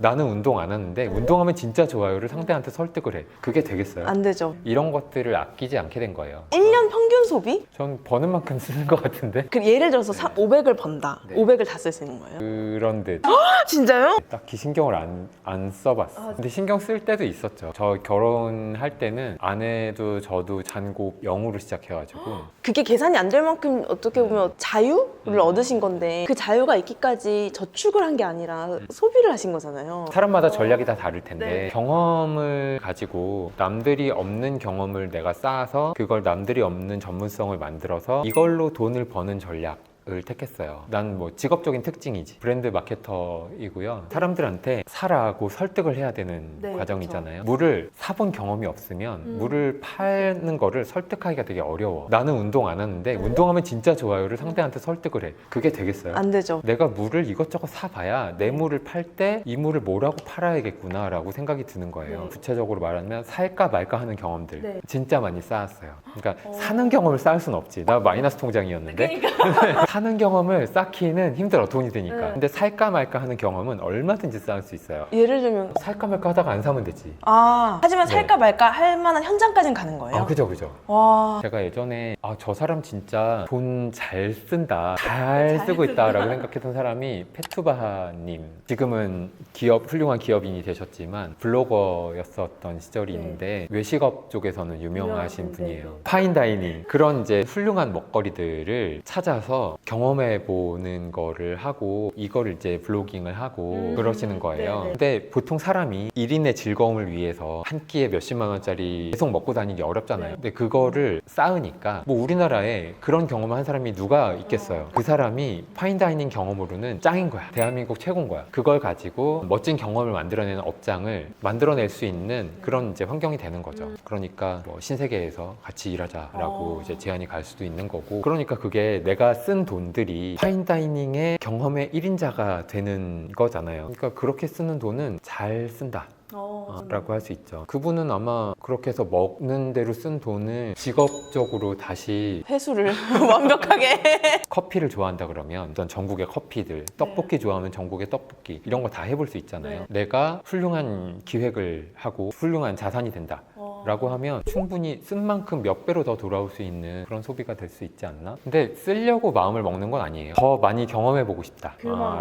나는 운동 안 하는데 운동하면 진짜 좋아요를 상대한테 설득을 해. 그게 되겠어요? 안 되죠. 이런 것들을 아끼지 않게 된 거예요. 1년 평균 소비? 전 버는 만큼 쓰는 것 같은데? 그 예를 들어서 500을 번다. 네. 500을 다 쓸 수 있는 거예요? 그런 듯 진짜요? 딱히 신경을 안 써봤어. 근데 신경 쓸 때도 있었죠. 저 결혼할 때는 아내도 저도 잔고 0으로 시작해가지고 그게 계산이 안 될 만큼 어떻게 보면 자유를 얻으신 건데 그 자유가 있기까지 저축을 한 게 아니라 소비를 하신 거잖아요. 사람마다 전략이 다 다를 텐데 네. 경험을 가지고 남들이 없는 경험을 내가 쌓아서 그걸 남들이 없는 전문성을 만들어서 이걸로 돈을 버는 전략 을 택했어요. 난 뭐 직업적인 특징이지. 브랜드 마케터이고요. 사람들한테 사라고 설득을 해야 되는 네, 과정이잖아요. 물을 사본 경험이 없으면 물을 파는 거를 설득하기가 되게 어려워. 나는 운동 안 하는데 운동하면 진짜 좋아요를 상대한테 설득을 해. 그게 되겠어요? 안 되죠. 내가 물을 이것저것 사봐야 내 물을 팔 때 이 물을 뭐라고 팔아야겠구나 라고 생각이 드는 거예요. 네. 구체적으로 말하면 살까 말까 하는 경험들 네. 진짜 많이 쌓았어요. 그러니까 사는 경험을 쌓을 순 없지. 나 마이너스 통장이었는데 사는 경험을 쌓기는 힘들어. 돈이 드니까. 네. 근데 살까 말까 하는 경험은 얼마든지 쌓을 수 있어요. 예를 들면 살까 말까 하다가 안 사면 되지. 하지만 네. 살까 말까 할 만한 현장까지는 가는 거예요? 그죠. 와. 제가 예전에 저 사람 진짜 돈 잘 쓴다, 잘 쓰고 있다라고 생각했던 사람이 페투바님. 지금은 훌륭한 기업인이 되셨지만 블로거였었던 시절이 네. 있는데 외식업 쪽에서는 유명하신 유명하신, 분이에요. 네. 파인다이닝 그런 이제 훌륭한 먹거리들을 찾아서 경험해 보는 거를 하고 이거를 이제 블로깅을 하고 그러시는 거예요. 네네. 근데 보통 사람이 1인의 즐거움을 위해서 한 끼에 몇십만 원짜리 계속 먹고 다니기 어렵잖아요. 근데 그거를 쌓으니까 뭐 우리나라에 그런 경험을 한 사람이 누가 있겠어요. 그 사람이 파인다이닝 경험으로는 짱인 거야. 대한민국 최고인 거야. 그걸 가지고 멋진 경험을 만들어내는 업장을 만들어낼 수 있는 그런 이제 환경이 되는 거죠. 그러니까 뭐 신세계에서 같이 일하자라고 이제 제안이 갈 수도 있는 거고. 그러니까 그게 내가 쓴 돈들이 파인다이닝의 경험의 1인자가 되는 거잖아요. 그러니까 그렇게 쓰는 돈은 잘 쓴다 라고 할 수 있죠. 그분은 아마 그렇게 해서 먹는 대로 쓴 돈을 직업적으로 다시 회수를 완벽하게. 커피를 좋아한다 그러면 어떤 전국의 커피들, 떡볶이 좋아하면 전국의 떡볶이 이런 거 다 해볼 수 있잖아요. 내가 훌륭한 기획을 하고 훌륭한 자산이 된다 라고 하면 충분히 쓴 만큼 몇 배로 더 돌아올 수 있는 그런 소비가 될 수 있지 않나? 근데 쓰려고 마음을 먹는 건 아니에요. 더 많이 경험해보고 싶다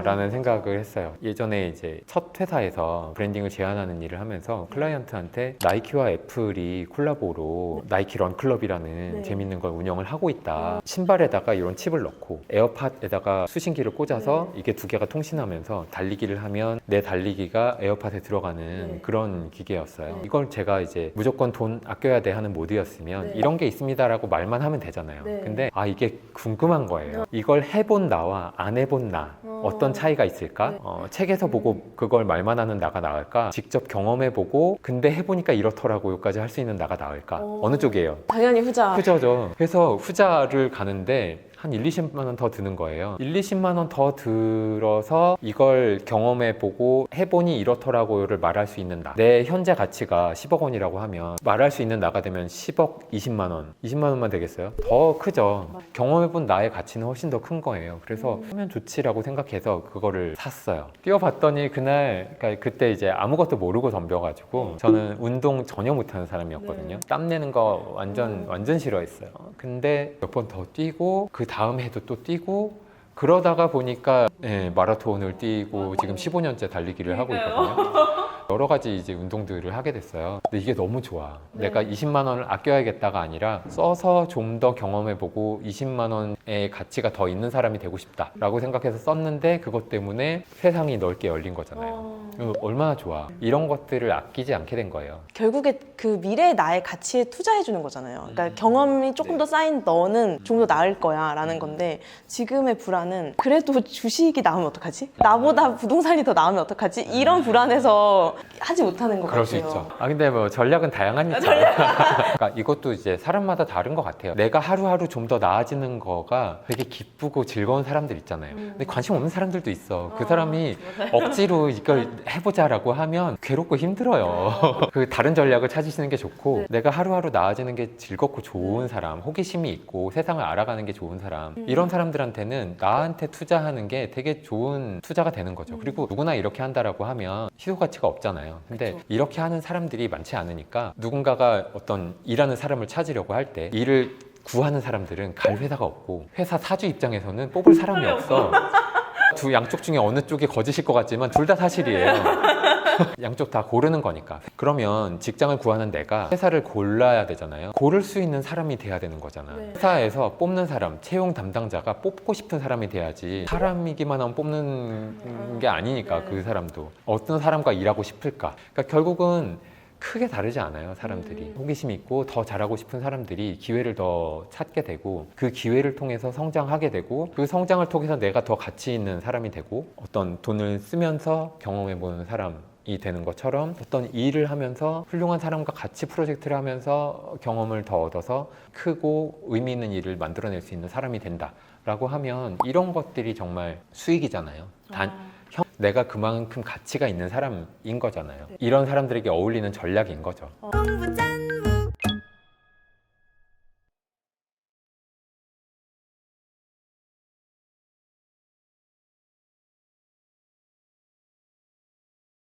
라는 생각을 했어요. 예전에 이제 첫 회사에서 브랜딩을 제안하는 일을 하면서 클라이언트한테 나이키와 애플이 콜라보로 나이키 런클럽이라는 재밌는 걸 운영을 하고 있다. 신발에다가 이런 칩을 넣고 에어팟에다가 수신기를 꽂아서 이게 두 개가 통신하면서 달리기를 하면 내 달리기가 에어팟에 들어가는 그런 기계였어요. 이걸 제가 이제 무조건 돈 아껴야 돼 하는 모드였으면 이런 게 있습니다라고 말만 하면 되잖아요. 근데 이게 궁금한 거예요. 이걸 해본 나와 안 해본 나 어떤 차이가 있을까? 책에서 보고 그걸 말만 하는 나가 나을까? 직접 경험해보고 근데 해보니까 이렇더라고요까지 할 수 있는 나가 나을까? 어느 쪽이에요? 당연히 후자. 후자죠. 그래서 후자를 가는데 한 1, 20만 원 더 드는 거예요. 1, 20만 원 더 들어서 이걸 경험해보고 해보니 이렇더라고요를 말할 수 있는 나. 내 현재 가치가 10억 원이라고 하면 말할 수 있는 나가 되면 10억 20만 원. 20만 원만 되겠어요? 더 크죠. 경험해본 나의 가치는 훨씬 더 큰 거예요. 그래서 하면 좋지라고 생각해서 그거를 샀어요. 뛰어봤더니 그러니까 그때 이제 아무것도 모르고 덤벼가지고 저는 운동 전혀 못하는 사람이었거든요. 땀 내는 거 완전 싫어했어요. 근데 몇 번 더 뛰고 그 다음 해도 또 뛰고 그러다가 보니까 마라톤을 뛰고 지금 15년째 달리기를 하고 있거든요. 여러 가지 이제 운동들을 하게 됐어요. 근데 이게 너무 좋아. 내가 20만 원을 아껴야겠다가 아니라 써서 좀 더 경험해보고 20만 원의 가치가 더 있는 사람이 되고 싶다라고 생각해서 썼는데 그것 때문에 세상이 넓게 열린 거잖아요. 얼마나 좋아. 이런 것들을 아끼지 않게 된 거예요. 결국에 그 미래의 나의 가치에 투자해 주는 거잖아요. 그러니까 경험이 조금 더 쌓인 너는 좀 더 나을 거야 라는 건데 지금의 불안은 그래도 주식이 나오면 어떡하지? 나보다 부동산이 더 나오면 어떡하지? 이런 불안에서 하지 못하는 것 그럴 같아요. 수 있죠. 근데 뭐 전략은 다양하니까. 그러니까 이것도 이제 사람마다 다른 것 같아요. 내가 하루하루 좀 더 나아지는 거가 되게 기쁘고 즐거운 사람들 있잖아요. 근데 관심 없는 사람들도 있어. 그 사람이 억지로 이걸 해보자라고 하면 괴롭고 힘들어요. 그 다른 전략을 찾으시는 게 좋고 내가 하루하루 나아지는 게 즐겁고 좋은 사람, 호기심이 있고 세상을 알아가는 게 좋은 사람 이런 사람들한테는 나한테 투자하는 게 되게 좋은 투자가 되는 거죠. 그리고 누구나 이렇게 한다라고 하면 희소 가치가 없잖아요. 근데 그쵸. 이렇게 하는 사람들이 많지 않으니까 누군가가 어떤 일하는 사람을 찾으려고 할 때 일을 구하는 사람들은 갈 회사가 없고 회사 사주 입장에서는 뽑을 사람이 없어. 두 양쪽 중에 어느 쪽이 거짓일 것 같지만 둘 다 사실이에요. 양쪽 다 고르는 거니까. 그러면 직장을 구하는 내가 회사를 골라야 되잖아요. 고를 수 있는 사람이 돼야 되는 거잖아. 네. 회사에서 뽑는 사람, 채용 담당자가 뽑고 싶은 사람이 돼야지 사람이기만 하면 뽑는 게 아니니까. 그 사람도 어떤 사람과 일하고 싶을까. 그러니까 결국은 크게 다르지 않아요. 사람들이 호기심 있고 더 잘하고 싶은 사람들이 기회를 더 찾게 되고 그 기회를 통해서 성장하게 되고 그 성장을 통해서 내가 더 가치 있는 사람이 되고 어떤 돈을 쓰면서 경험해보는 사람이 되는 것처럼 어떤 일을 하면서 훌륭한 사람과 같이 프로젝트를 하면서 경험을 더 얻어서 크고 의미 있는 일을 만들어낼 수 있는 사람이 된다라고 하면 이런 것들이 정말 수익이잖아요. 내가 그만큼 가치가 있는 사람인 거잖아요. 이런 사람들에게 어울리는 전략인 거죠. 공부 짠